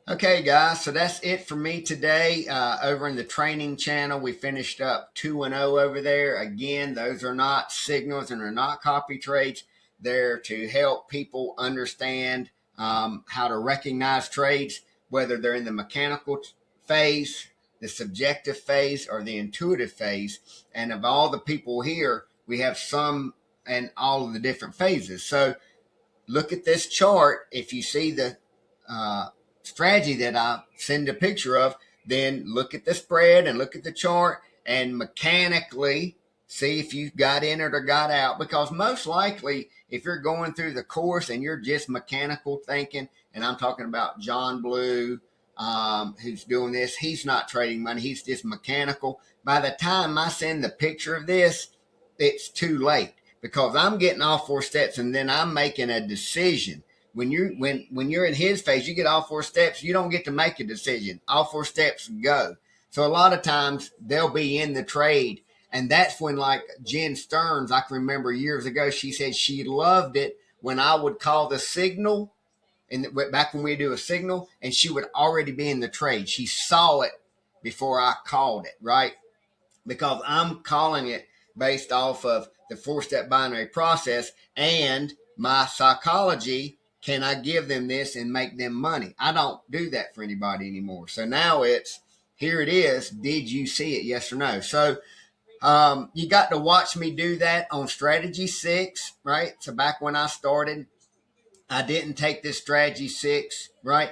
Okay, guys, so that's it for me today. Over in the training channel, we finished up 2-0 over there. Again, those are not signals and are not copy trades. They're to help people understand how to recognize trades, whether they're in the mechanical phase, the subjective phase, or the intuitive phase. And of all the people here, we have some and all of the different phases. So look at this chart. If you see the strategy that I send a picture of, then look at the spread and look at the chart and mechanically see if you got in it or got out. Because most likely, if you're going through the course and you're just mechanical thinking, and I'm talking about John Blue, who's doing this, he's not trading money, he's just mechanical. By the time I send the picture of this, it's too late because I'm getting all four steps and then I'm making a decision. When you're in his phase, you get all four steps. You don't get to make a decision. All four steps go. So a lot of times they'll be in the trade, and that's when, like Jen Stearns, I can remember years ago, she said she loved it when I would call the signal, and back when we do a signal, and she would already be in the trade. She saw it before I called it, right? Because I'm calling it based off of the four-step binary process and my psychology. Can I give them this and make them money? I don't do that for anybody anymore. So now it's, here it is. Did you see it? Yes or no? So you got to watch me do that on strategy 6, right? So back when I started, I didn't take this strategy 6, right?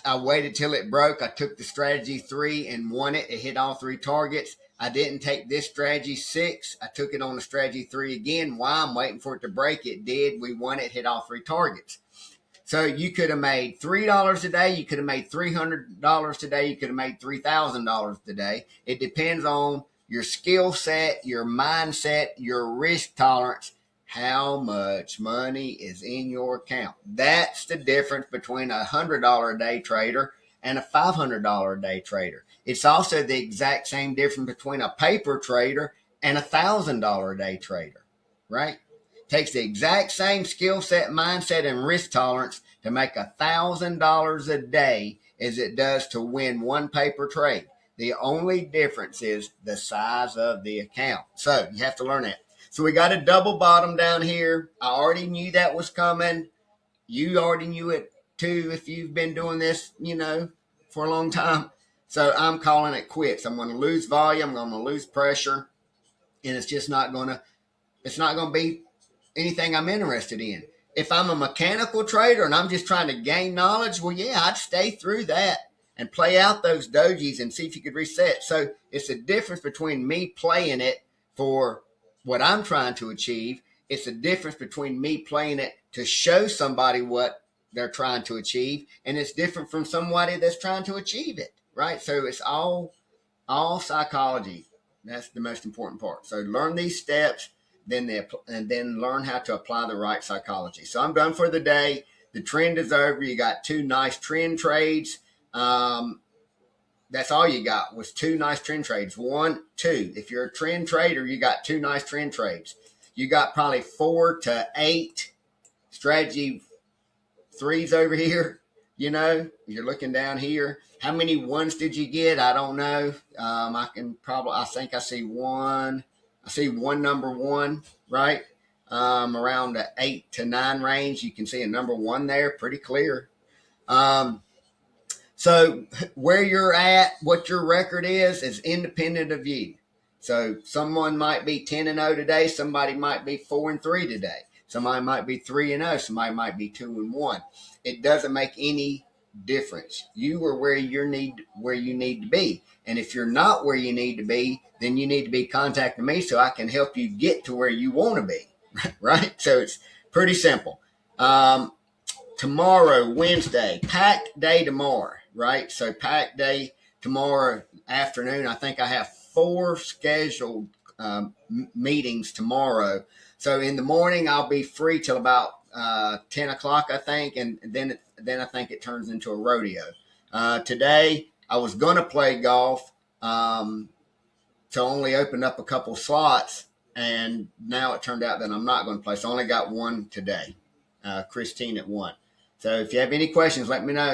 I waited till it broke. I took the strategy 3 and won it. It hit all 3 targets. I didn't take this strategy 6. I took it on the strategy 3 again. Why? I'm waiting for it to break. It did. We won it, hit all 3 targets. So you could have made $3 today. You could have made $300 today. You could have made $3,000 today. It depends on your skill set, your mindset, your risk tolerance, how much money is in your account. That's the difference between a $100 a day trader and a $500 a day trader. It's also the exact same difference between a paper trader and a $1,000 a day trader, right? Takes the exact same skill set, mindset, and risk tolerance to make $1,000 a day as it does to win one paper trade. The only difference is the size of the account. So you have to learn that. So we got a double bottom down here. I already knew that was coming. You already knew it too if you've been doing this, for a long time. So I'm calling it quits. I'm going to lose volume. I'm going to lose pressure. And it's just not going to be anything I'm interested in. If I'm a mechanical trader and I'm just trying to gain knowledge, well, yeah, I'd stay through that and play out those dojis and see if you could reset. So it's the difference between me playing it for what I'm trying to achieve. It's the difference between me playing it to show somebody what they're trying to achieve. And it's different from somebody that's trying to achieve it, right? So it's all psychology. That's the most important part. So learn these steps, and then learn how to apply the right psychology. So I'm done for the day. The trend is over. You got 2 nice trend trades. That's all you got was 2 nice trend trades. 1, 2. If you're a trend trader, you got 2 nice trend trades. You got probably 4 to 8 strategy 3s over here. You're looking down here. How many 1s did you get? I don't know. I think I see one. I see one number 1, right? Around the 8 to 9 range. You can see a number 1 there, pretty clear. So where you're at, what your record is independent of you. So someone might be 10-0 today. Somebody might be 4-3 today. Somebody might be 3-0. Somebody might be 2-1. It doesn't make any difference. You are where you need to be. And if you're not where you need to be, then you need to be contacting me so I can help you get to where you want to be. Right? So it's pretty simple. Tomorrow, Wednesday, packed day tomorrow, right? So packed day tomorrow afternoon. I think I have 4 scheduled meetings tomorrow. So in the morning, I'll be free till about 10 o'clock, I think, and then I think it turns into a rodeo. Today, I was going to play golf to only open up a couple slots, and now it turned out that I'm not going to play. So I only got 1 today, Christine at 1. So if you have any questions, let me know.